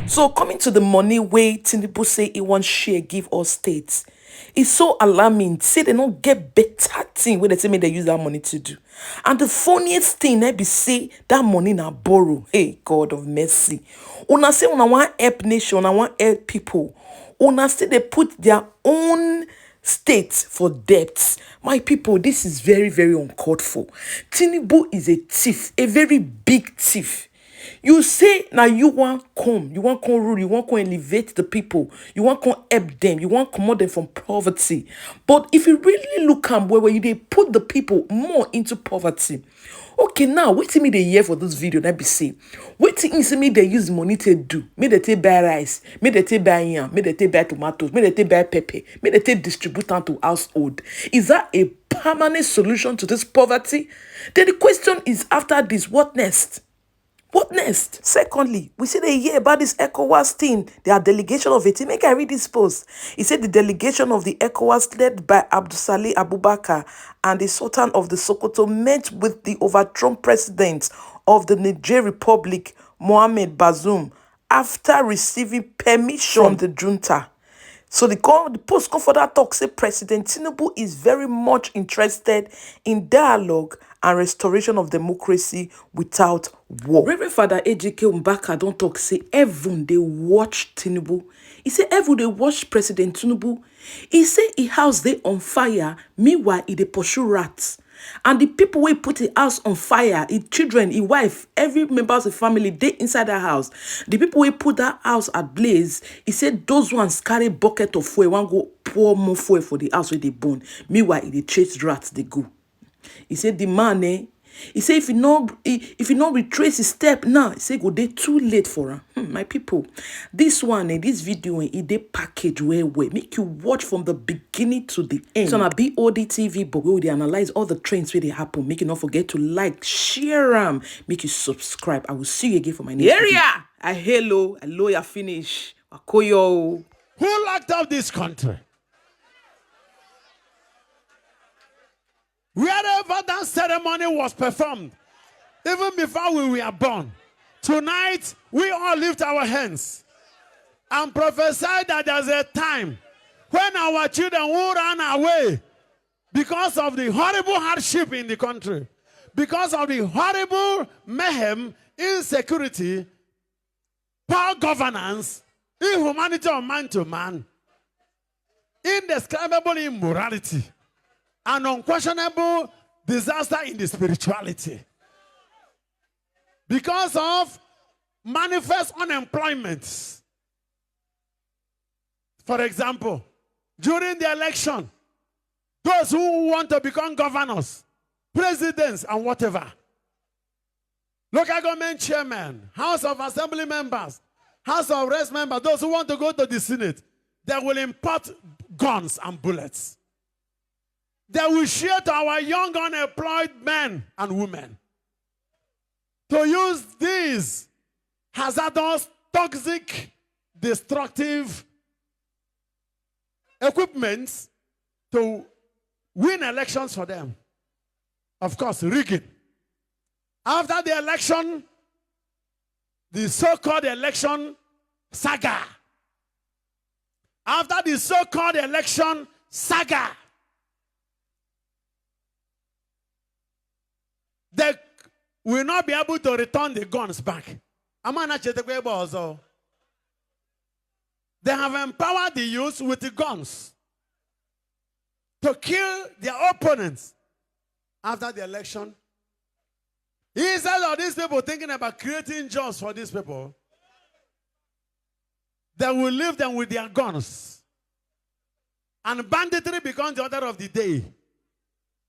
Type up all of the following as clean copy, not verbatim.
So coming to the money way Tinubu say he wants share give all states. It's so alarming. Say they don't get better thing when they say me they use that money to do. And the funniest thing they be say that money na borrow. Hey, God of mercy. Una say una want help nation, una want help people. Una say they put their own states for debts. My people, this is very, very uncalled for. Tinubu is a thief, a very big thief. You say now you want come rule, you want to elevate the people, you want to help them, you want to come them from poverty. But if you really look at where you they put the people more into poverty. Okay, now wait till me they hear for this video. That be say, wait till see me they use money to do. Me they take buy rice, me they take buy yam, me they take buy tomatoes, me they take buy pepper, me they take distribute them to household. Is that a permanent solution to this poverty? Then the question is after this, what next? What next? Secondly, we see they hear about this ECOWAS thing. Their delegation of a team. Make I read this post. He said the delegation of the ECOWAS led by Abdulsaleh Abubakar and the Sultan of the Sokoto met with the overthrown president of the Niger Republic, Mohamed Bazoum, after receiving permission from the junta. So the post come for that talk say President Tinubu is very much interested in dialogue and restoration of democracy without war. Reverend Father Ejike Mbaka don't talk say everyone they watch Tinubu. He say everyone they watch President Tinubu. He say he house they on fire, meanwhile he they pursue rats. And the people wey put the house on fire, his children, his wife, every member of the family, they inside that house. The people wey put that house at blaze, he said those ones carry bucket of fuel, one go pour more fuel for the house where they burn. Meanwhile, he dey chase rats, they go. He said the man, he said if he not retrace his step now, he said go dey too late for him. My people, this one this video they package where make you watch from the beginning to the end. So on a Bod TV, but we analyze all the trends where they happen. Make you not forget to like, share them, make you subscribe. I will see you again for my next video. Hello, you finish. Akoyo. Who locked up this country? Wherever that ceremony was performed, even before we were born, tonight we all lift our hands and prophesy that there's a time when our children will run away because of the horrible hardship in the country, because of the horrible mayhem, insecurity, poor governance, inhumanity of man to man, indescribable immorality, an unquestionable disaster in the spirituality. Because of manifest unemployment. For example, during the election, those who want to become governors, presidents, and whatever, local government chairmen, House of Assembly members, House of Reps members, those who want to go to the Senate, they will import guns and bullets. They will share to our young unemployed men and women to use these hazardous, toxic, destructive equipments to win elections for them. Of course, rigging. After the election, the so-called election saga. After the so-called election saga, they will not be able to return the guns back. They have empowered the youth with the guns to kill their opponents after the election. Instead of these people thinking about creating jobs for these people, they will leave them with their guns. And banditry becomes the order of the day.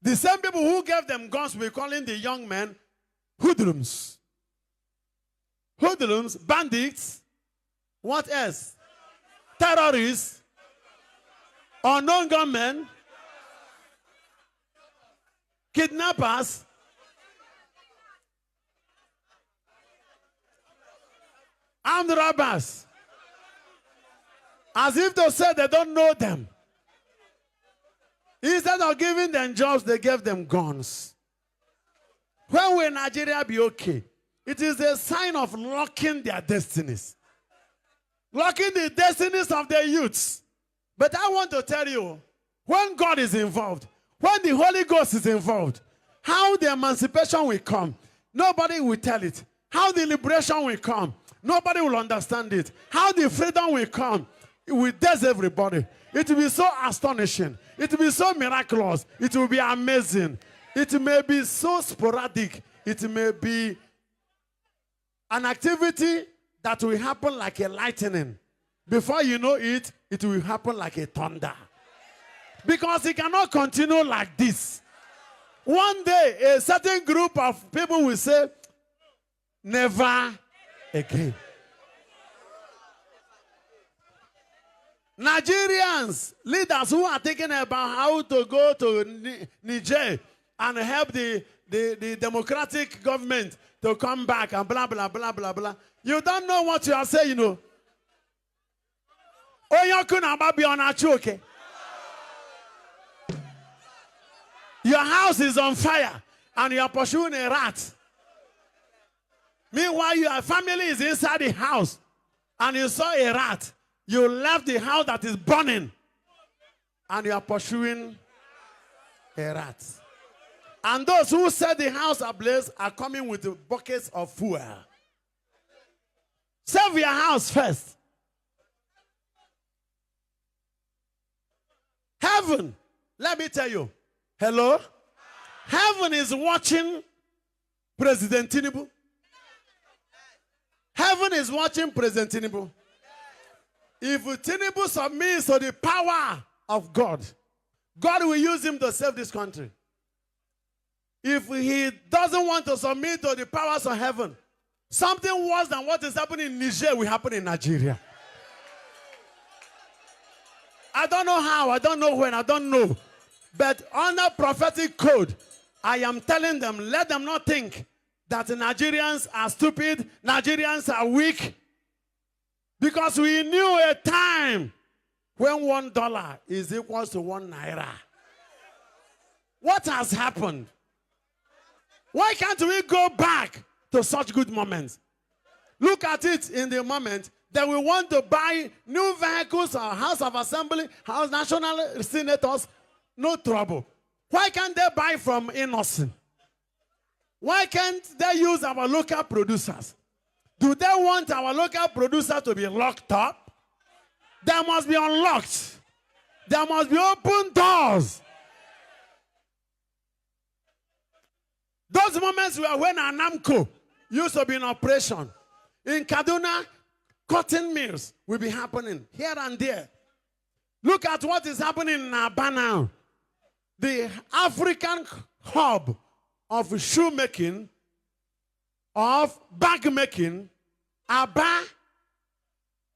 The same people who gave them guns will be calling the young men hoodlums. Hoodlums, bandits, what else? Terrorists, unknown gunmen, kidnappers, armed robbers. As if to say they don't know them. Instead of giving them jobs, they gave them guns. When will Nigeria be okay? It is a sign of locking their destinies. locking the destinies of the youths. But I want to tell you, when God is involved, when the Holy Ghost is involved, how the emancipation will come, nobody will tell it. How the liberation will come, nobody will understand it. How the freedom will come, it will daze everybody. It will be so astonishing. It will be so miraculous. It will be amazing. It may be so sporadic. It may be an activity that will happen like a lightning. Before you know it, it will happen like a thunder. Because it cannot continue like this. One day, a certain group of people will say, never again. Nigerians, leaders who are thinking about how to go to Niger and help the democratic government to come back and blah, blah, blah, blah, blah. You don't know what you are saying, you know. Oh, you couldn't be on a choke. Your house is on fire and you are pursuing a rat. Meanwhile, your family is inside the house and you saw a rat. You left the house that is burning and you are pursuing a rat. And those who set the house ablaze are coming with buckets of fuel. Save your house first. Heaven, let me tell you. Hello? Heaven is watching President Tinubu. Heaven is watching President Tinubu. If Tinubu submits to the power of God, God will use him to save this country. If he doesn't want to submit to the powers of heaven, something worse than what is happening in Niger will happen in Nigeria. I don't know how, I don't know when, I don't know. But under prophetic code, I am telling them, let them not think that Nigerians are stupid, Nigerians are weak. Because we knew a time when $1 is equal to 1 naira. What has happened? Why can't we go back to such good moments? Look at it in the moment that we want to buy new vehicles, our House of Assembly, House National Senators, no trouble. Why can't they buy from innocent? Why can't they use our local producers? Do they want our local producer to be locked up? They must be unlocked. There must be open doors. Those moments were when Anamco used to be in operation. In Kaduna, cotton mills will be happening here and there. Look at what is happening in Aba now. The African hub of shoemaking, of bag making, Aba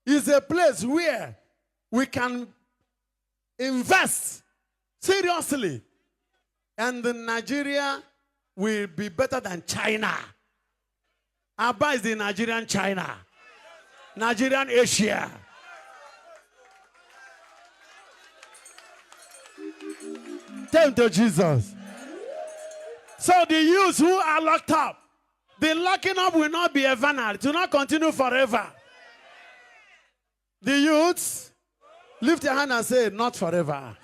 is a place where we can invest seriously. And Nigeria will be better than China. Aba is the Nigerian China. Nigerian Asia. Thank you, Jesus. So the youths who are locked up, the locking up will not be eternal. It will not continue forever. The youths, lift your hand and say, not forever.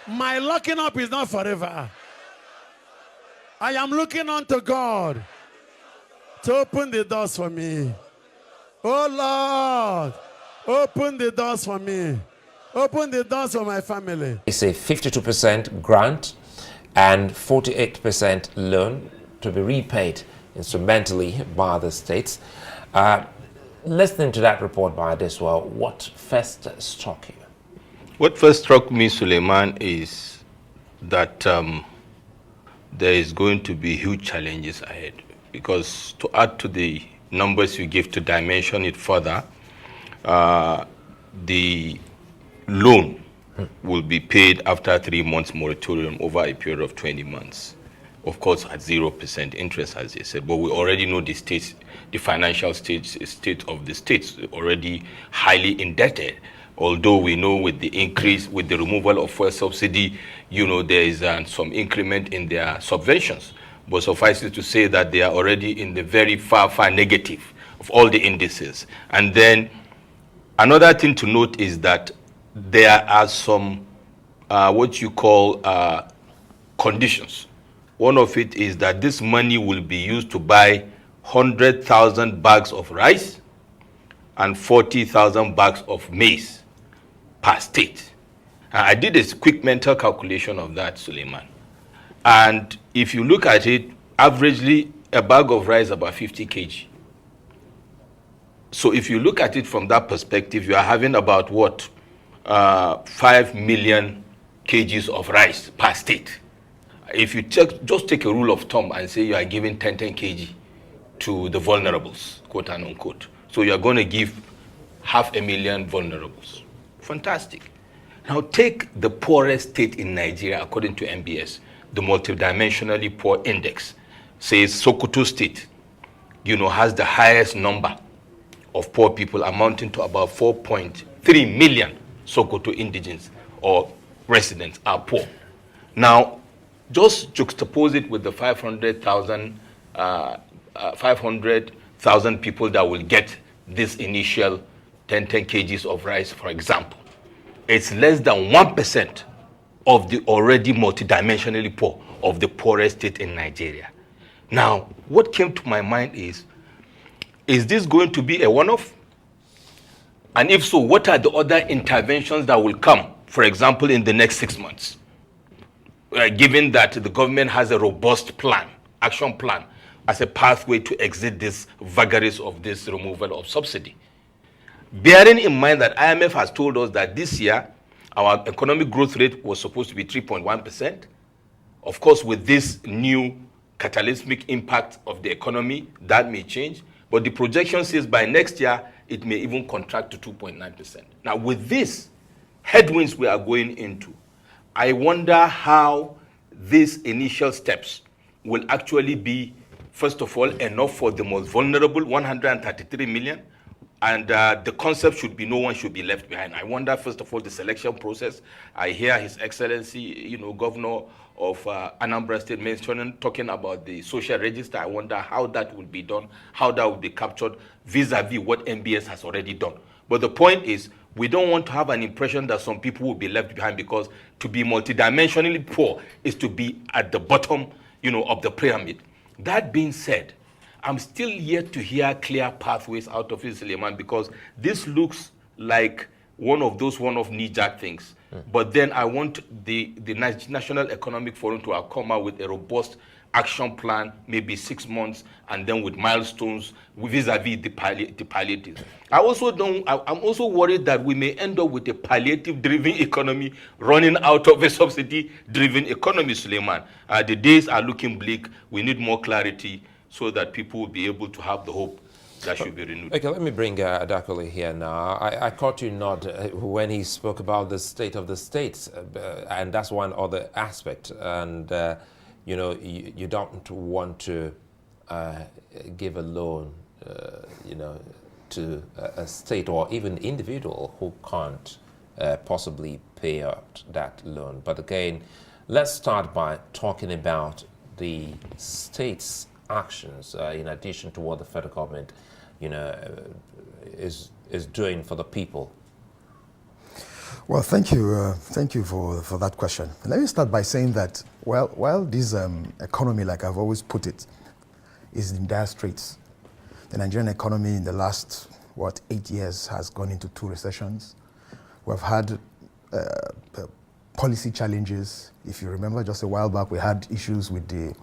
My locking up is not forever. I am looking unto God to open the doors for me. Oh Lord, open the doors for me. Open the doors for my family. It's a 52% grant and 48% loan to be repaid instrumentally by the states. Listening to that report by this, well, what first struck you? What first struck me, Suleiman, is that there is going to be huge challenges ahead. Because to add to the numbers you give to dimension it further, the loan will be paid after 3 months moratorium over a period of 20 months. Of course, at 0% interest, as you said. But we already know the states, the financial state of the states already highly indebted. Although we know with the increase, with the removal of fuel subsidy, you know, there is some increment in their subventions. But suffice it to say that they are already in the very far negative of all the indices. And then Another thing to note is that there are some what you call conditions. One of it is that this money will be used to buy 100,000 bags of rice and 40,000 bags of maize per state. I did a quick mental calculation of that, Suleiman. And if you look at it, averagely, a bag of rice is about 50 kg. So if you look at it from that perspective, you are having about what? 5 million kgs of rice per state. If you just take a rule of thumb and say you are giving 10 kg to the vulnerables, quote and unquote. So you are going to give 500,000 vulnerables. Fantastic. Now take the poorest state in Nigeria according to MBS, the multidimensionally poor index. Says Sokoto State, has the highest number of poor people, amounting to about 4.3 million Sokoto indigents or residents are poor. Now, just juxtapose it with the 500,000 people that will get this initial 10 kgs of rice, for example. It's less than 1% of the already multidimensionally poor of the poorest state in Nigeria. Now, what came to my mind is this going to be a one-off? And if so, what are the other interventions that will come, for example, in the next 6 months? Given that the government has a robust plan, action plan, as a pathway to exit this vagaries of this removal of subsidy. Bearing in mind that IMF has told us that this year, our economic growth rate was supposed to be 3.1%. Of course, with this new catalytic impact of the economy, that may change. But the projection says by next year, it may even contract to 2.9%. Now, with these headwinds we are going into, I wonder how these initial steps will actually be, first of all, enough for the most vulnerable, 133 million. And the concept should be no one should be left behind. I wonder, first of all, the selection process. I hear His Excellency, Governor of Anambra State talking about the social register. I wonder how that will be done, how that will be captured vis-a-vis what MBS has already done. But the point is, we don't want to have an impression that some people will be left behind, because to be multidimensionally poor is to be at the bottom, of the pyramid. That being said, I'm still yet to hear clear pathways out of it, Suleiman, because this looks like one of those one-off knee-jerk things. But then I want the National Economic Forum to come out with a robust action plan, maybe 6 months, and then with milestones vis-a-vis the palliatives. I'm also worried that we may end up with a palliative-driven economy running out of a subsidy-driven economy, Suleiman. The days are looking bleak. We need more clarity so that people will be able to have the hope that should be renewed. Okay, let me bring Adakole here now. I caught you nod when he spoke about the state of the states, and that's one other aspect. And you don't want to give a loan, to a state or even individual who can't possibly pay out that loan. But again, let's start by talking about the state's actions in addition to what the federal government, is doing for the people. Well, thank you for that question. Let me start by saying that while this economy, like I've always put it, is in dire straits, the Nigerian economy in the last 8 years has gone into 2 recessions. We've had policy challenges. If you remember, just a while back, we had issues with the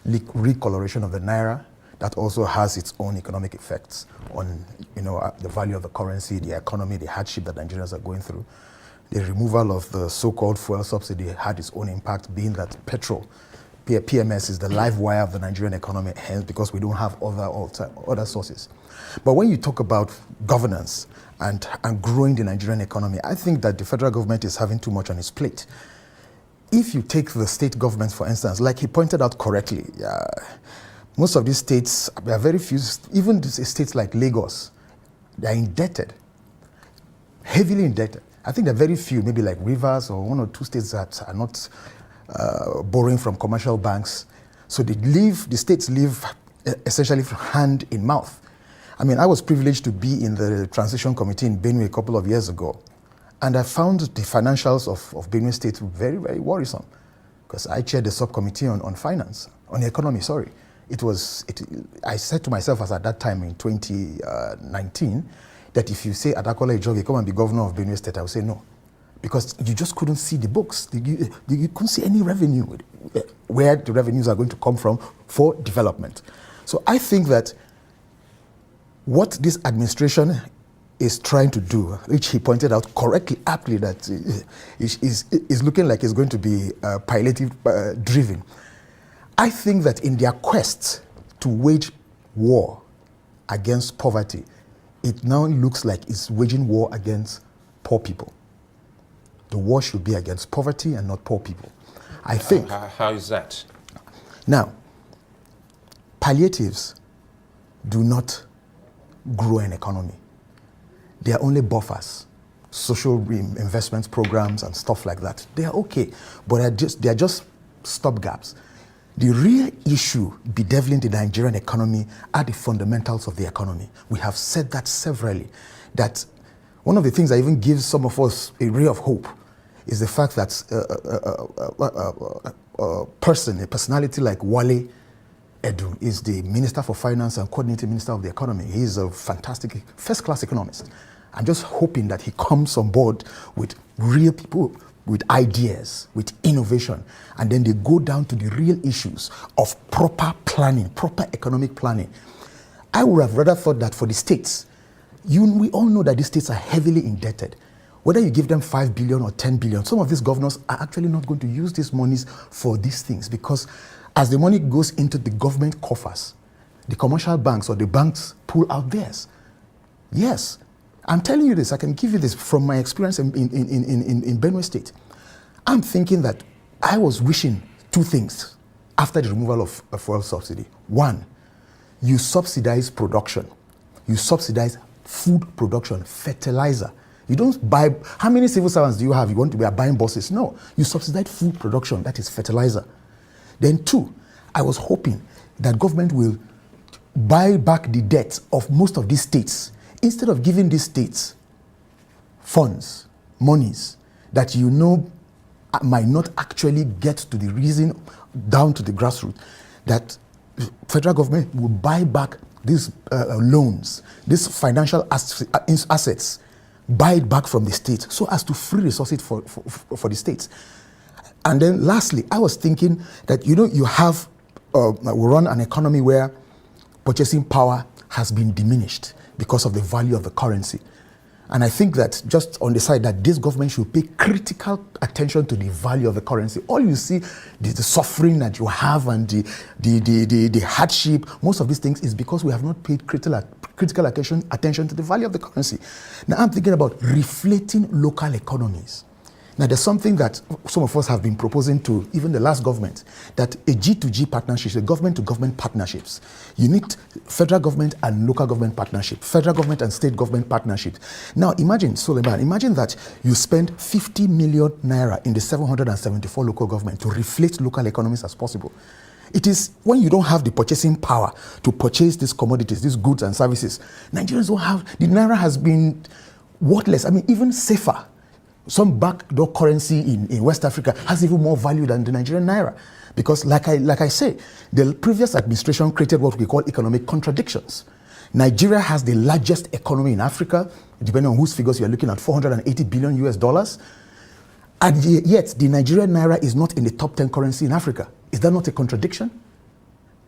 recoloration of the naira. That also has its own economic effects on, the value of the currency, the economy, the hardship that Nigerians are going through. The removal of the so-called fuel subsidy had its own impact, being that petrol, PMS, is the live wire of the Nigerian economy, hence because we don't have other sources. But when you talk about governance and growing the Nigerian economy, I think that the federal government is having too much on its plate. If you take the state governments, for instance, like he pointed out correctly, most of these states, there are very few, even states like Lagos, they are indebted, heavily indebted. I think there are very few, maybe like Rivers or 1 or 2 states that are not borrowing from commercial banks. So the states live essentially from hand in mouth. I mean, I was privileged to be in the transition committee in Benue a couple of years ago, and I found the financials of Benue State very, very worrisome, because I chaired the subcommittee on finance, on the economy, sorry. I said to myself as at that time in 2019, that if you say Adakola Ijoge, come and be governor of Benue State, I would say no. Because you just couldn't see the books. You couldn't see any revenue, where the revenues are going to come from for development. So I think that what this administration is trying to do, which he pointed out correctly, aptly, that is looking like it's going to be palliative driven. I think that in their quest to wage war against poverty, it now looks like it's waging war against poor people. The war should be against poverty and not poor people. I think. How is that? Now, palliatives do not grow an economy. They are only buffers. Social investment programs and stuff like that. They are okay, but they are just stopgaps. The real issue bedeviling the Nigerian economy are the fundamentals of the economy. We have said that severally, that one of the things that even gives some of us a ray of hope is the fact that a personality like Wale Edu is the Minister for Finance and Coordinating Minister of the Economy. He is a fantastic, first-class economist. I'm just hoping that he comes on board with real people, with ideas, with innovation, and then they go down to the real issues of proper planning, proper economic planning. I would have rather thought that for the states, we all know that these states are heavily indebted. Whether you give them 5 billion or 10 billion, some of these governors are actually not going to use these monies for these things, because as the money goes into the government coffers, the commercial banks or the banks pull out theirs. Yes, I'm telling you this, I can give you this from my experience in Benue State. I'm thinking that I was wishing two things after the removal of fuel subsidy. One, you subsidize production. You subsidize food production, fertilizer. You don't buy, how many civil servants do you have? You want to be buying buses? No, you subsidize food production, that is fertilizer. Then two, I was hoping that government will buy back the debt of most of these states, instead of giving these states funds, monies that you know might not actually get to the reason, down to the grassroots, that federal government will buy back these loans, these financial assets, buy it back from the state so as to free resources for the states. And then lastly, I was thinking that, you have, we run an economy where purchasing power has been diminished because of the value of the currency. And I think that just on the side that this government should pay critical attention to the value of the currency. All you see, the suffering that you have and the hardship, most of these things is because we have not paid critical attention to the value of the currency. Now I'm thinking about reflating local economies. Now, there's something that some of us have been proposing to even the last government, that a G2G partnership, a government-to-government partnerships. You need federal government and local government partnership, federal government and state government partnerships. Now, imagine, Suleiman, imagine that you spend 50 million naira in the 774 local government to reflate local economies as possible. It is when you don't have the purchasing power to purchase these commodities, these goods and services. Nigerians don't have, the naira has been worthless. I mean, even safer. Some backdoor currency in West Africa has even more value than the Nigerian naira. Because like I say, the previous administration created what we call economic contradictions. Nigeria has the largest economy in Africa, depending on whose figures you're looking at, $480 billion US. And yet the Nigerian naira is not in the top 10 currency in Africa. Is that not a contradiction?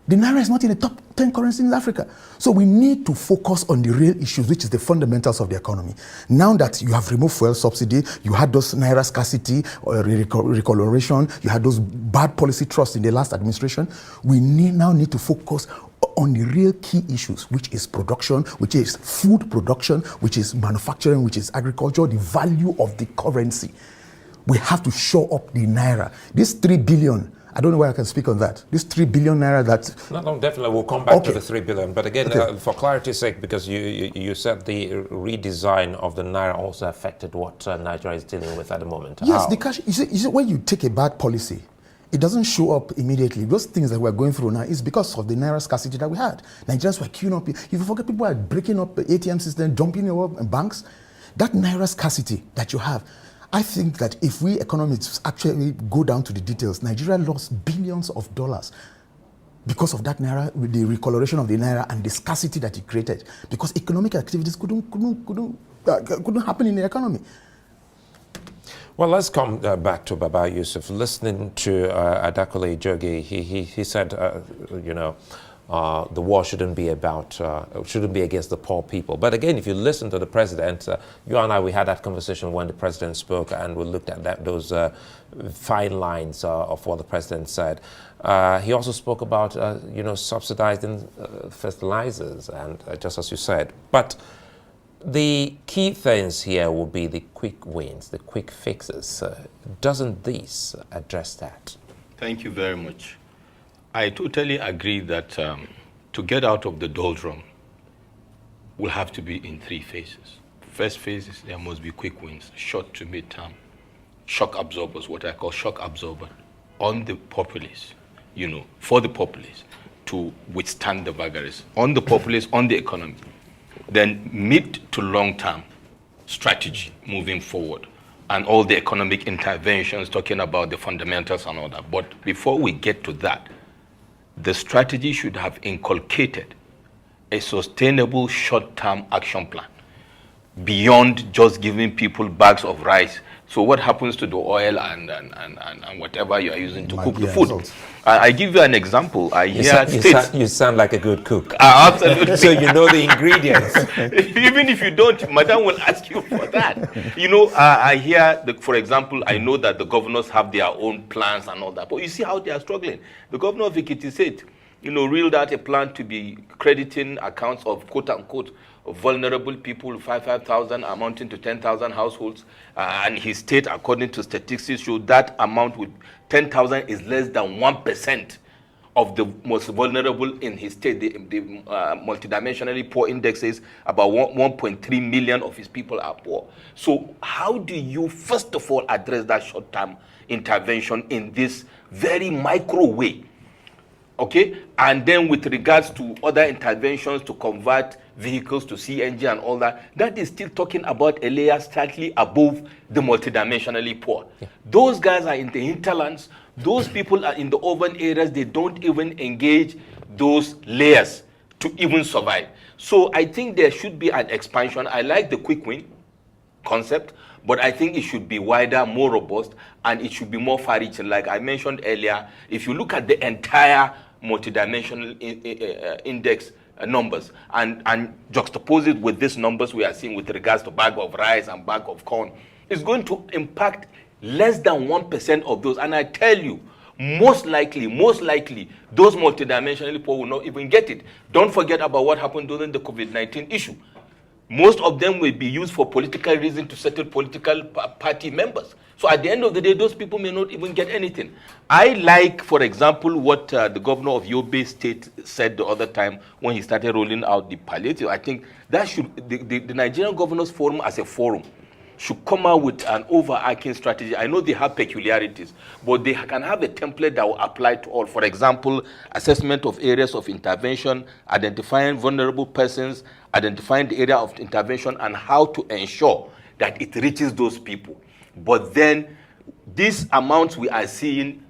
The naira is not in the top 10 currencies in Africa. So we need to focus on the real issues, which is the fundamentals of the economy. Now that you have removed fuel subsidy, you had those naira scarcity or recoloration, you had those bad policy trusts in the last administration, we now need to focus on the real key issues, which is production, which is food production, which is manufacturing, which is agriculture, the value of the currency. We have to show up the naira. This 3 billion, I don't know where I can speak on that. This 3 billion naira that... No, definitely. We'll come back to the 3 billion. But again, for clarity's sake, because you said the redesign of the naira also affected what Nigeria is dealing with at the moment. Yes, How? the cash... You see, when you take a bad policy, it doesn't show up immediately. Those things that we're going through now is because of the naira scarcity that we had. Nigerians were queuing up. If you forget, people are breaking up the ATM system, dumping over banks. That naira scarcity that you have, I think that if we economists actually go down to the details, Nigeria lost billions of dollars because of that naira, with the recoloration of the naira and the scarcity that it created, because economic activities couldn't happen in the economy. Well, let's come back to Baba Yusuf. Listening to Adakole Jogi, he said, the war shouldn't be against the poor people. But again, if you listen to the president, you and I, we had that conversation when the president spoke, and we looked at those fine lines of what the president said. He also spoke about, subsidizing fertilizers, and just as you said. But the key things here will be the quick wins, the quick fixes. Doesn't this address that? Thank you very much. I totally agree that to get out of the doldrum will have to be in 3 phases. First phase is there must be quick wins, short to mid-term, shock absorbers, what I call shock absorber, on the populace, for the populace to withstand the vagaries, on the populace, on the economy. Then mid to long-term strategy moving forward, and all the economic interventions, talking about the fundamentals and all that. But before we get to that, the strategy should have inculcated a sustainable short-term action plan beyond just giving people bags of rice. So what happens to the oil and whatever you are using to cook the food? I give you an example. You sound like a good cook. Absolutely. So you know the ingredients. Even if you don't, Madam will ask you for that. I hear, for example, I know that the governors have their own plans and all that. But you see how they are struggling. The governor of Ekiti said, reeled out a plan to be crediting accounts of quote-unquote vulnerable people, 5,000 amounting to 10,000 households, and his state, according to statistics, show that amount with 10,000 is less than 1% of the most vulnerable in his state. The multidimensionally poor index says about 1.3 million of his people are poor. So how do you first of all address that short-term intervention in this very micro way? Okay, and then with regards to other interventions to convert vehicles to CNG and all that, that is still talking about a layer slightly above the multidimensionally poor. Yeah. Those guys are in the hinterlands. Those people are in the urban areas. They don't even engage those layers to even survive. So I think there should be an expansion. I like the quick win concept, but I think it should be wider, more robust, and it should be more far-reaching. Like I mentioned earlier, if you look at the entire multidimensional index numbers and juxtapose it with these numbers we are seeing with regards to bag of rice and bag of corn, it's going to impact less than 1% of those. And I tell you, most likely, those multidimensionally poor will not even get it. Don't forget about what happened during the COVID-19 issue. Most of them will be used for political reasons to settle political party members. So at the end of the day, those people may not even get anything. I like, for example, what the governor of Yobe State said the other time when he started rolling out the palliative. I think that should, the Nigerian Governors Forum as a forum should come out with an overarching strategy. I know they have peculiarities, but they can have a template that will apply to all. For example, assessment of areas of intervention, identifying vulnerable persons, identifying the area of intervention, and how to ensure that it reaches those people. But then, these amounts we are seeing,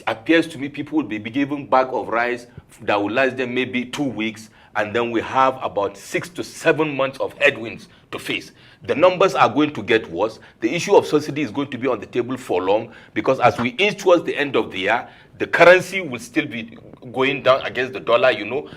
appears to me people will be given bag of rice that will last them maybe 2 weeks, and then we have about 6 to 7 months of headwinds to face. The numbers are going to get worse. The issue of subsidy is going to be on the table for long, because as we inch towards the end of the year, the currency will still be going down against the dollar,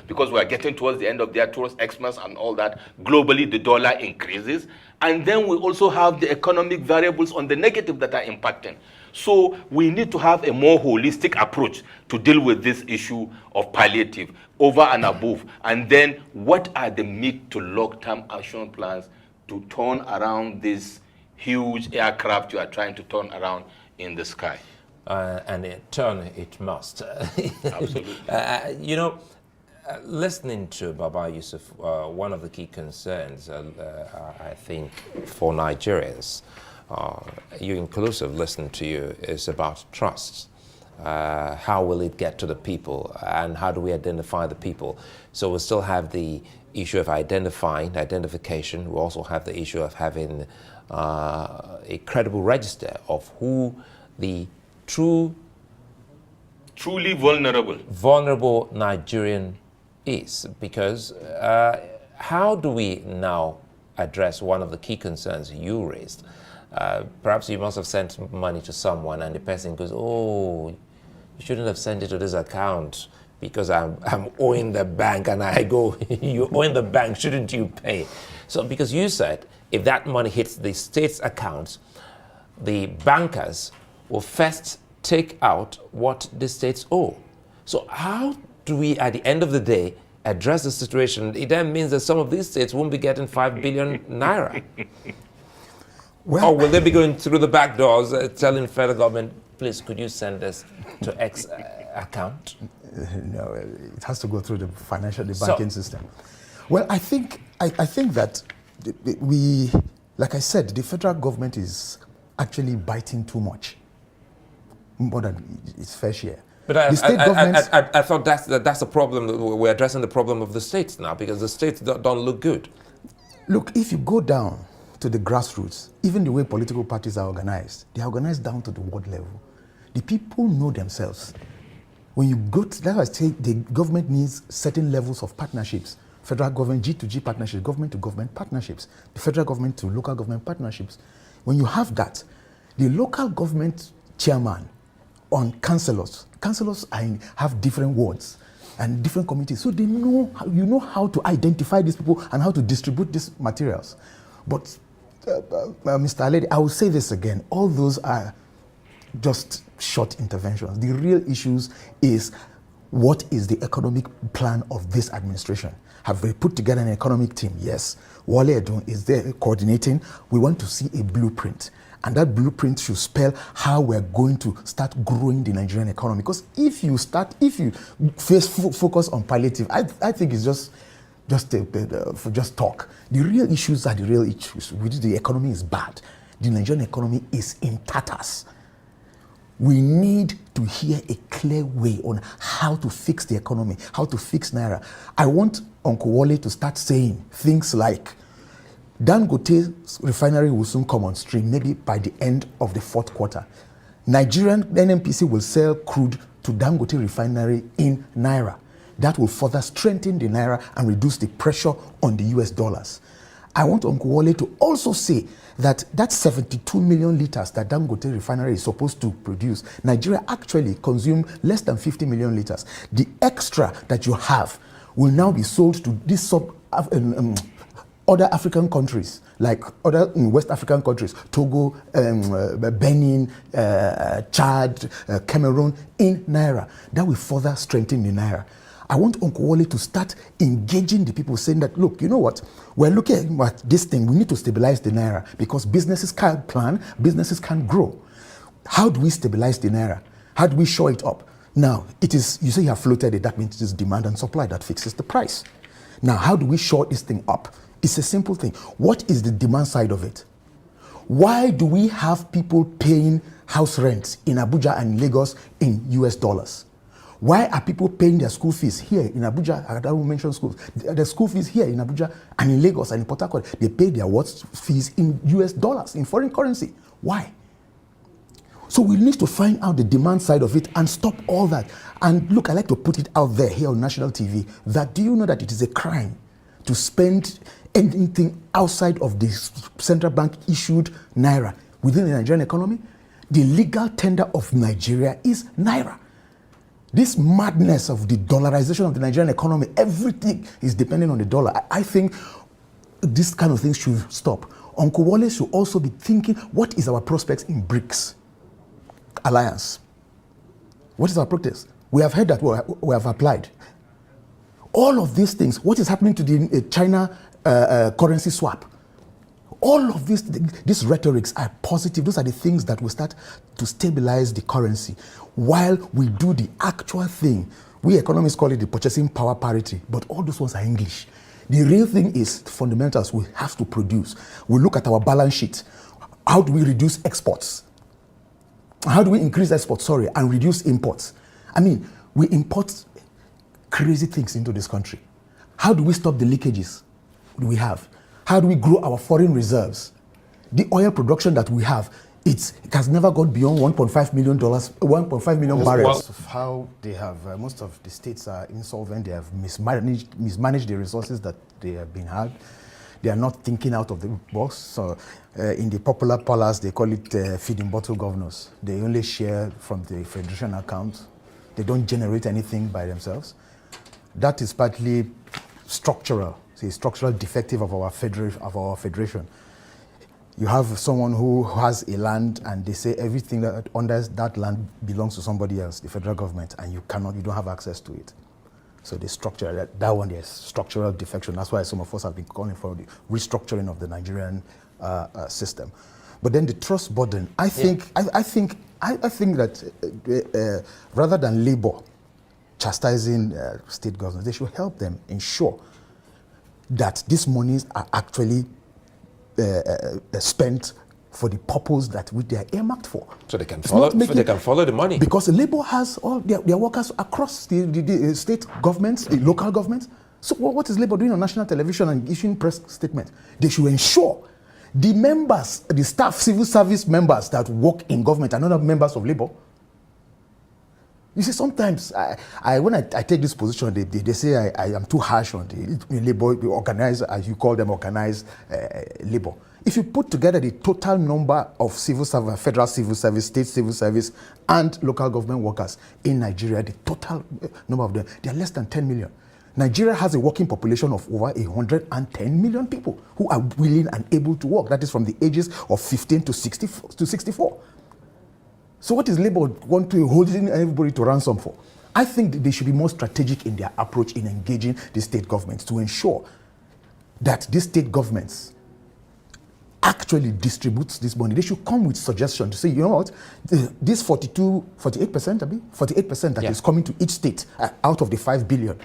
because we are getting towards the end of the year, towards Xmas and all that. Globally, the dollar increases. And then we also have the economic variables on the negative that are impacting. So we need to have a more holistic approach to deal with this issue of palliative over and above. And then what are the mid to long-term action plans to turn around this huge aircraft you are trying to turn around in the sky? And it must. Absolutely. Listening to Baba Yusuf, one of the key concerns, I think, for Nigerians, you inclusive, listening to you, is about trust. how will it get to the people, and how do we identify the people? So we still have the issue of identification. We also have the issue of having a credible register of who the truly vulnerable Nigerian is, because how do we now address one of the key concerns you raised? Perhaps you must have sent money to someone and the person goes, oh, you shouldn't have sent it to this account because I'm owing the bank, and I go, you owing the bank, shouldn't you pay? So because you said if that money hits the state's accounts, the bankers will first take out what the states owe. So how do we, at the end of the day, address the situation? It then means that some of these states won't be getting 5 billion naira. Well, Or will they be going through the back doors telling federal government, please, could you send this to X account? No, it has to go through the banking system. Well, I think that we, like I said, the federal government is actually biting too much, more than its fair share. But I thought that's a problem. We're addressing the problem of the states now, because the states don't look good. Look, if you go down to the grassroots, even the way political parties are organized, they are organized down to the ward level. The people know themselves. When you go to, that's why I say the government needs certain levels of partnerships. Federal government, G2G partnerships, government to government partnerships, the federal government to local government partnerships. When you have that, the local government chairman on councillors have different wards and different committees, so they know, you know how to identify these people and how to distribute these materials. But Mr. Aledi, I will say this again, all those are just short interventions. The real issues is, what is the economic plan of this administration? Have they put together an economic team? Yes. Wale Edun is there coordinating. We want to see a blueprint. And that blueprint should spell how we're going to start growing the Nigerian economy. Because if you focus on palliative, I think it's just talk. The real issues are the real issues. The economy is bad. The Nigerian economy is in tatters. We need to hear a clear way on how to fix the economy, how to fix Naira. I want Uncle Wale to start saying things like, Dangote's refinery will soon come on stream, maybe by the end of the fourth quarter. Nigerian NNPC will sell crude to Dangote refinery in Naira. That will further strengthen the Naira and reduce the pressure on the US dollars. I want Uncle Wale to also say that 72 million liters that Dangote refinery is supposed to produce, Nigeria actually consumed less than 50 million liters. The extra that you have will now be sold to these other African countries, like other West African countries, Togo, Benin, Chad, Cameroon, in Naira. That will further strengthen the Naira. I want Uncle Wale to start engaging the people, saying that, look, you know what? We're looking at this thing. We need to stabilize the Naira because businesses can't plan, businesses can't grow. How do we stabilize the Naira? How do we shore it up? Now, it is, you say you have floated it, that means it is demand and supply that fixes the price. Now, how do we shore this thing up? It's a simple thing. What is the demand side of it? Why do we have people paying house rents in Abuja and Lagos in US dollars? Why are people paying their school fees here in Abuja? I don't mention schools. The school fees here in Abuja and in Lagos and in Port Harcourt, they pay their fees in US dollars, in foreign currency. Why? So we need to find out the demand side of it and stop all that. And look, I like to put it out there here on national TV that, do you know that it is a crime to spend anything outside of the central bank issued Naira within the Nigerian economy? The legal tender of Nigeria is Naira. This madness of the dollarization of the Nigerian economy, everything is depending on the dollar. I think this kind of thing should stop. Uncle Wale should also be thinking, what is our prospects in BRICS alliance? What is our prospects? We have heard that we have applied. All of these things, what is happening to the China currency swap? All of these rhetorics are positive. Those are the things that will start to stabilize the currency while we do the actual thing. We economists call it the purchasing power parity, but all those ones are English. The real thing is fundamentals we have to produce. We look at our balance sheet. How do we reduce exports? How do we increase exports, and reduce imports? I mean, we import crazy things into this country. How do we stop the leakages we have? How do we grow our foreign reserves? The oil production that we have, it has never gone beyond $1.5 million barrels. Of how they have, most of the states are insolvent. They have mismanaged the resources that they have been had. They are not thinking out of the box. So in the popular parlance, they call it feeding bottle governors. They only share from the federation account. They don't generate anything by themselves. That is partly structural. It's a structural defective of our federation. You have someone who has a land and they say everything that under that land belongs to somebody else, the federal government, and you don't have access to it. So the structure, that one is structural defection. That's why some of us have been calling for the restructuring of the Nigerian system. But then the trust burden, I think that rather than Labour chastising state governments, they should help them ensure that these monies are actually spent for the purpose that they are earmarked for. So they can follow the money. Because Labour has all their workers across the state governments, the local governments. So what is Labour doing on national television and issuing press statements? They should ensure the members, the staff, civil service members that work in government are not members of Labour. You see, sometimes when I take this position, they say I am too harsh on the Labour, the organized, as you call them, organized Labour. If you put together the total number of civil service, federal civil service, state civil service, and local government workers in Nigeria, the total number of them, they are less than 10 million. Nigeria has a working population of over 110 million people who are willing and able to work. That is from the ages of 15 to 64. So what is Labour want to holding everybody to ransom for? I think that they should be more strategic in their approach in engaging the state governments to ensure that these state governments actually distributes this money. They should come with suggestions to say, you know what, this 48% that is coming to each state out of the 5 billion,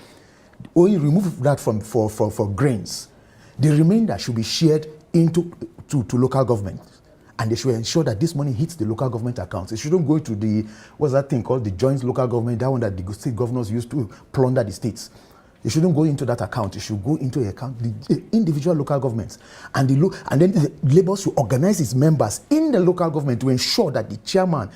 only remove that for grains. The remainder should be shared to local government. And they should ensure that this money hits the local government accounts. It shouldn't go to what's that thing called, the joint local government, that one that the state governors used to plunder the states. It shouldn't go into that account. It should go into the individual local governments. And then the Labour should organize its members in the local government to ensure that the chairman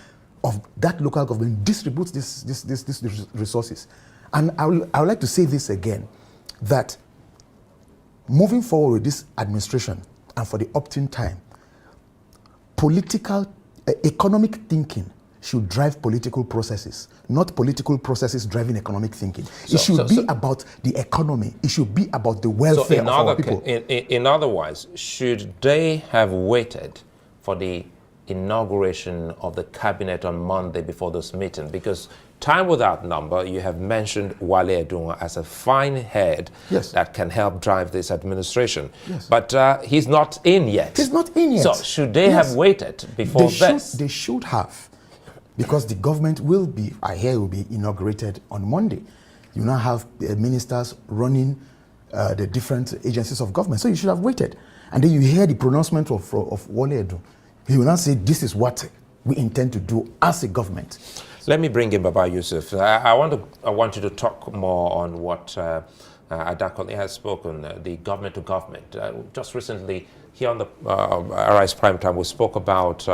of that local government distributes these resources. And I would like to say this again, that moving forward with this administration and for the opt-in time, economic thinking should drive political processes, not political processes driving economic thinking. It should be about the economy. It should be about the welfare of our people. In other words, should they have waited for the inauguration of the cabinet on Monday before this meeting? Because time without number, you have mentioned Wale Edunwa as a fine head that can help drive this administration. Yes. But he's not in yet. He's not in yet. So should they have waited before this? They should have. Because the government will be inaugurated on Monday. You now have ministers running the different agencies of government. So you should have waited. And then you hear the pronouncement of Wale Edunwa. He will now say, this is what we intend to do as a government. Let me bring in Baba Yusuf. I want you to talk more on what Adakole has spoken, the government to government. Just recently, here on the Arise Prime Time, we spoke about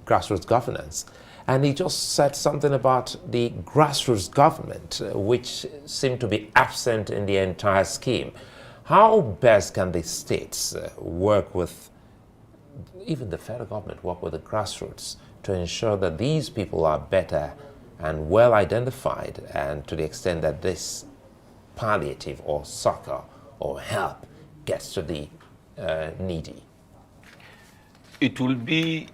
grassroots governance. And he just said something about the grassroots government, which seemed to be absent in the entire scheme. How best can the states work with, even the federal government, work with the grassroots to ensure that these people are better and well identified, and to the extent that this palliative or succor or help gets to the needy? It will be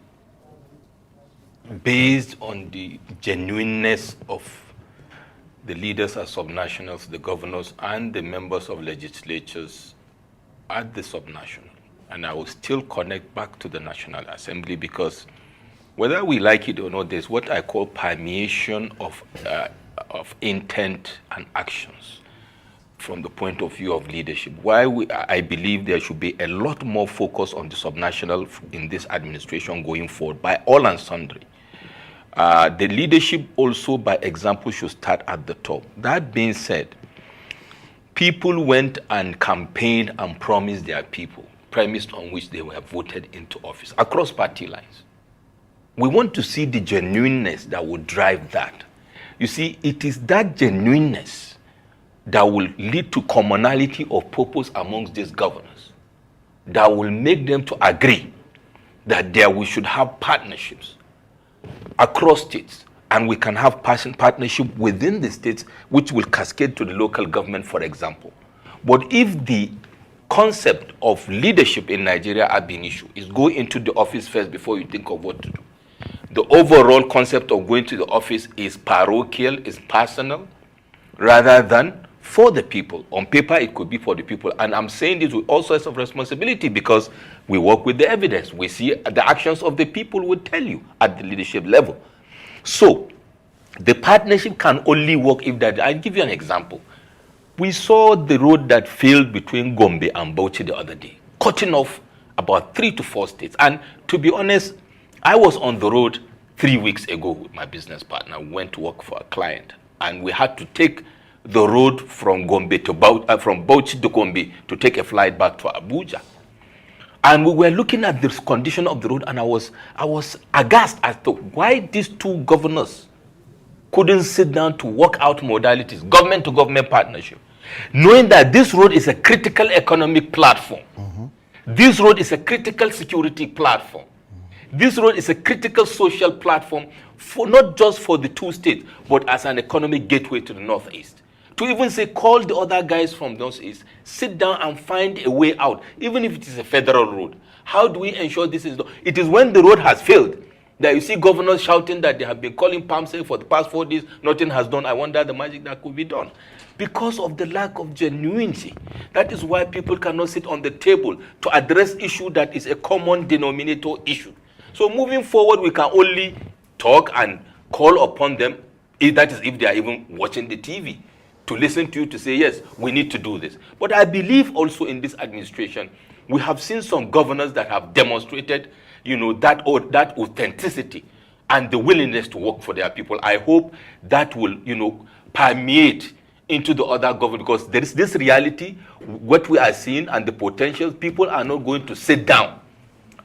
based on the genuineness of the leaders as subnationals, the governors, and the members of legislatures at the subnational. And I will still connect back to the National Assembly, because whether we like it or not, there's what I call permeation of intent and actions from the point of view of leadership. I believe there should be a lot more focus on the subnational in this administration going forward by all and sundry. The leadership also, by example, should start at the top. That being said, people went and campaigned and promised their people, premised on which they were voted into office across party lines. We want to see the genuineness that will drive that. You see, it is that genuineness that will lead to commonality of purpose amongst these governors, that will make them to agree that we should have partnerships across states, and we can have partnership within the states, which will cascade to the local government, for example. But if the concept of leadership in Nigeria ab initio is go into the office first before you think of what to do, the overall concept of going to the office is parochial, is personal, rather than for the people. On paper, it could be for the people. And I'm saying this with all sorts of responsibility because we work with the evidence. We see the actions of the people will tell you at the leadership level. So the partnership can only work if that. I'll give you an example. We saw the road that failed between Gombe and Bauchi the other day, cutting off about 3 to 4 states. And to be honest, I was on the road 3 weeks ago with my business partner. We went to work for a client, and we had to take the road from Gombe to from Bauchi to Gombe to take a flight back to Abuja. And we were looking at the condition of the road, and I was aghast as to why these two governors couldn't sit down to work out modalities, government to government partnership, knowing that this road is a critical economic platform. This road is a critical security platform. This road is a critical social platform for not just for the 2 states, but as an economic gateway to the northeast. To even say, call the other guys from those east, sit down and find a way out, even if it is a federal road. How do we ensure this is done? It is when the road has failed that you see governors shouting that they have been calling PAMSEC for the past 4 days, nothing has done. I wonder the magic that could be done. Because of the lack of genuinity. That is why people cannot sit on the table to address issue that is a common denominator issue. So moving forward, we can only talk and call upon them, that is if they are even watching the TV, to listen to you to say, yes, we need to do this. But I believe also in this administration, we have seen some governors that have demonstrated, that authenticity and the willingness to work for their people. I hope that will, permeate into the other government, because there is this reality, what we are seeing and the potential, people are not going to sit down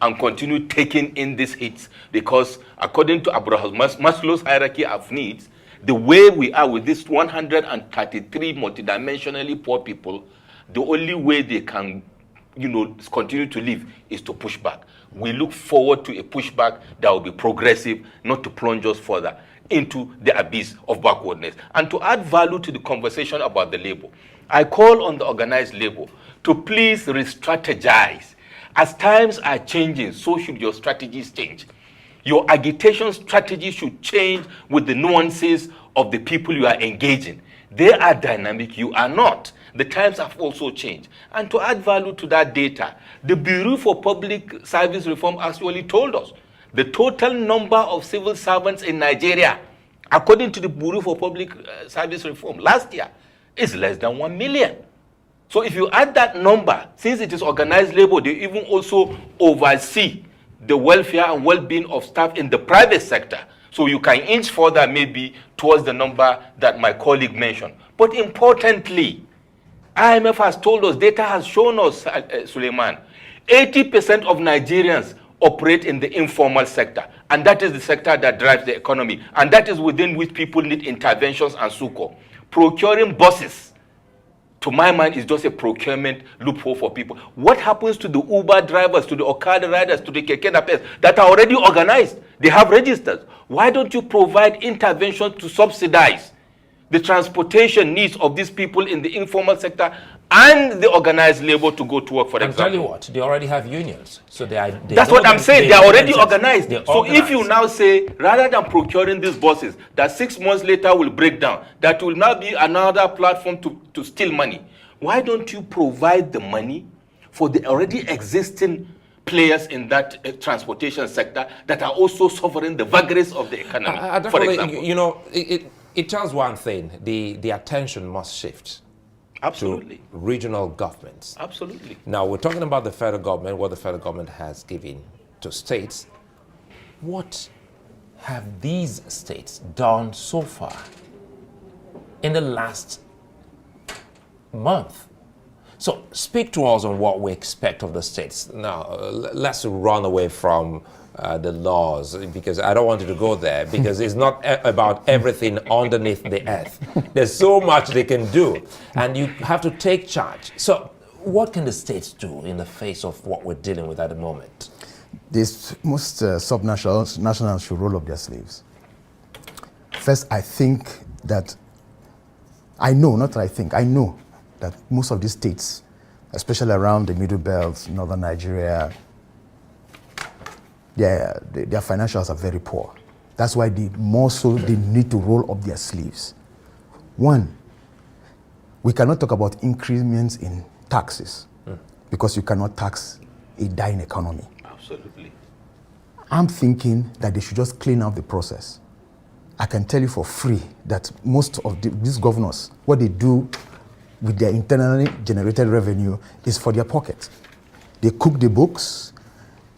and continue taking in these hits, because according to Abraham Maslow's hierarchy of needs, the way we are with this 133 multidimensionally poor people, the only way they can, continue to live is to push back. We look forward to a pushback that will be progressive, not to plunge us further into the abyss of backwardness. And to add value to the conversation about the labor, I call on the organized labor to please re-strategize. As times are changing, so should your strategies change. Your agitation strategy should change with the nuances of the people you are engaging. They are dynamic, you are not. The times have also changed. And to add value to that data, the Bureau for Public Service Reform actually told us the total number of civil servants in Nigeria, according to the Bureau for Public Service Reform, last year is less than 1 million. So if you add that number, since it is organized labor, they even also oversee the welfare and well-being of staff in the private sector. So you can inch further maybe towards the number that my colleague mentioned. But importantly, IMF has told us, data has shown us, Suleiman, 80% of Nigerians operate in the informal sector. And that is the sector that drives the economy. And that is within which people need interventions and succor. Procuring buses, to my mind, is just a procurement loophole for people. What happens to the Uber drivers, to the Okada riders, to the Keke Napes that are already organized? They have registers. Why don't you provide intervention to subsidize the transportation needs of these people in the informal sector and the organized labor to go to work, for example? I'll tell you what, they already have unions. So that's what I'm saying. They are already organized. So if you now say, rather than procuring these buses that 6 months later will break down, that will now be another platform to steal money, why don't you provide the money for the already existing players in that transportation sector that are also suffering the vagaries of the economy, for example? It tells one thing, the attention must shift. Absolutely. To regional governments. Absolutely. Now, we're talking about the federal government, what the federal government has given to states. What have these states done so far in the last month? So speak to us on what we expect of the states. Now, let's run away from the laws, because I don't want you to go there, because it's not about everything underneath the earth. There's so much they can do, and you have to take charge. So what can the states do in the face of what we're dealing with at the moment? Most subnationals should roll up their sleeves. First, I know that most of these states, especially around the Middle Belt, Northern Nigeria, their financials are very poor. That's why they need to roll up their sleeves. One, we cannot talk about increments in taxes because you cannot tax a dying economy. Absolutely. I'm thinking that they should just clean up the process. I can tell you for free that most of these governors, what they do with their internally generated revenue is for their pocket. They cook the books,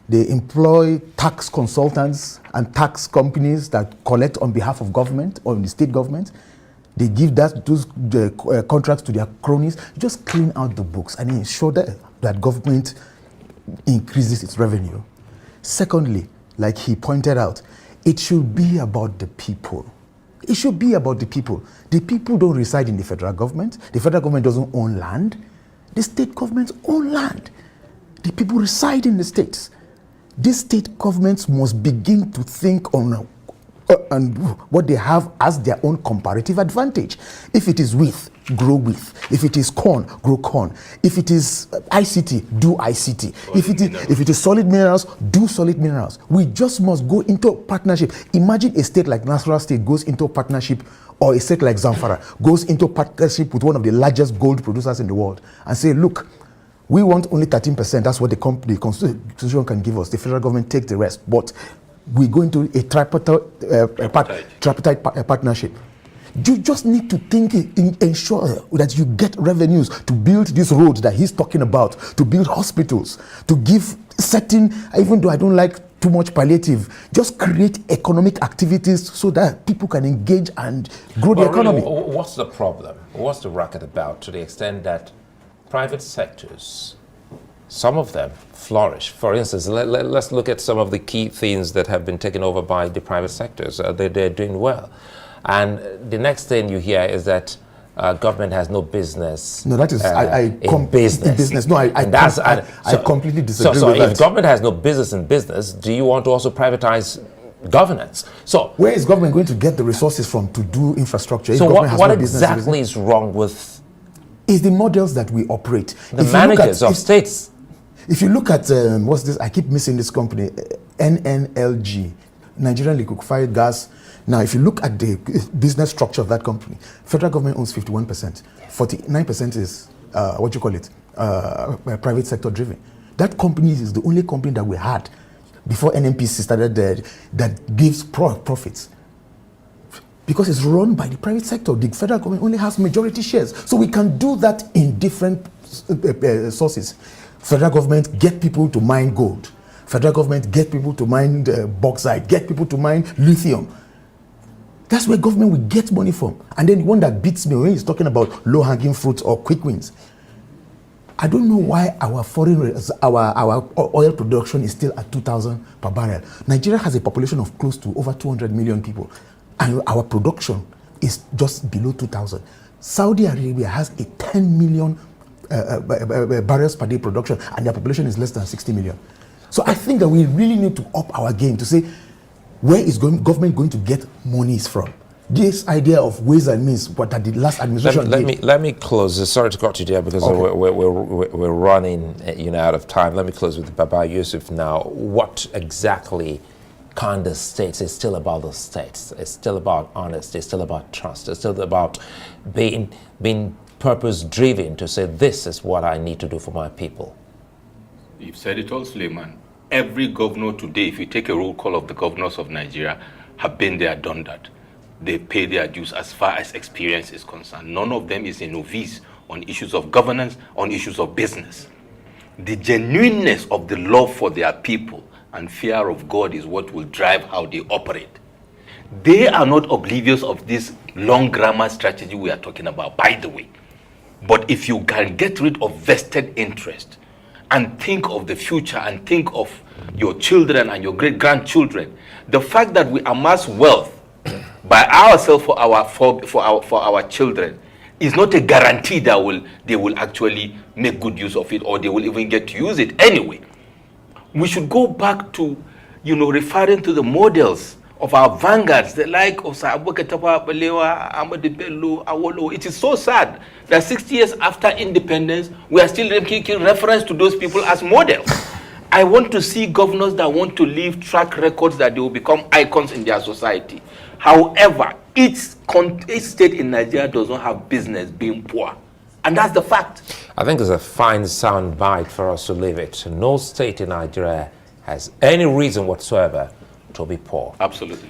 they employ tax consultants and tax companies that collect on behalf of government or the state government. They give those contracts to their cronies. Just clean out the books and ensure that government increases its revenue. Secondly, like he pointed out, it should be about the people. It should be about the people. The people don't reside in the federal government. The federal government doesn't own land. The state governments own land. The people reside in the states. These state governments must begin to think on what they have as their own comparative advantage. If it is wheat, grow wheat. If it is corn, grow corn. If it is ICT, do ICT. If it is solid minerals, do solid minerals. We just must go into a partnership. Imagine a state like Nasarawa State goes into a partnership, or a state like Zamfara goes into a partnership with one of the largest gold producers in the world and say, look, we want only 13%. That's what the Constitution can give us. The federal government takes the rest. But we go into a tripartite partnership. You just need to ensure that you get revenues to build these roads that he's talking about, to build hospitals, to give certain, even though I don't like too much palliative, just create economic activities so that people can engage and grow the economy. Really, what's the problem? What's the racket about, to the extent that private sectors, some of them flourish? For instance, let's look at some of the key things that have been taken over by the private sectors. They're doing well. And the next thing you hear is that government has no business. No, that is in business. No, I completely disagree so with that. If government has no business in business, do you want to also privatize governance? So where is government going to get the resources from to do infrastructure? So what exactly is wrong with is the models that we operate? The managers of states. If you look at what's this? I keep missing this company, NNLG, Nigerian Liquefied Gas. Now, if you look at the business structure of that company, federal government owns 51%. 49% is private sector driven. That company is the only company that we had before NNPC started that gives profits. Because it's run by the private sector. The federal government only has majority shares. So we can do that in different sources. Federal government get people to mine gold. Federal government get people to mine bauxite, get people to mine lithium. That's where government will get money from. And then the one that beats me when he's talking about low-hanging fruits or quick wins. I don't know why our oil production is still at 2,000 per barrel. Nigeria has a population of close to over 200 million people. And our production is just below 2,000. Saudi Arabia has a 10 million barrels per day production, and their population is less than 60 million. So I think that we really need to up our game to say, where is government going to get monies from? This idea of ways and means, what that the last administration let me close. Sorry to cut you there because we're running out of time. Let me close with Baba Yusuf now. What exactly can the states? It's still about the states. It's still about honesty. It's still about trust. It's still about being purpose-driven to say, this is what I need to do for my people. You've said it all, Suleiman. Every governor today, if you take a roll call of the governors of Nigeria, have been there, done that. They pay their dues as far as experience is concerned. None of them is a novice on issues of governance, on issues of business. The genuineness of the love for their people and fear of God is what will drive how they operate. They are not oblivious of this long grammar strategy we are talking about, by the way. But if you can get rid of vested interest and think of the future and think of your children and your great-grandchildren, the fact that we amass wealth by ourselves for our children is not a guarantee that they will actually make good use of it, or they will even get to use it anyway. We should go back to, referring to the models of our vanguards, the like of Abubakar Balewa, Ahmadu Bello, Awolowo. It is so sad that 60 years after independence, we are still making reference to those people as models. I want to see governors that want to leave track records that they will become icons in their society. However, each state in Nigeria does not have business being poor. And that's the fact. I think it's a fine sound bite for us to leave it. No state in Nigeria has any reason whatsoever to be poor. Absolutely.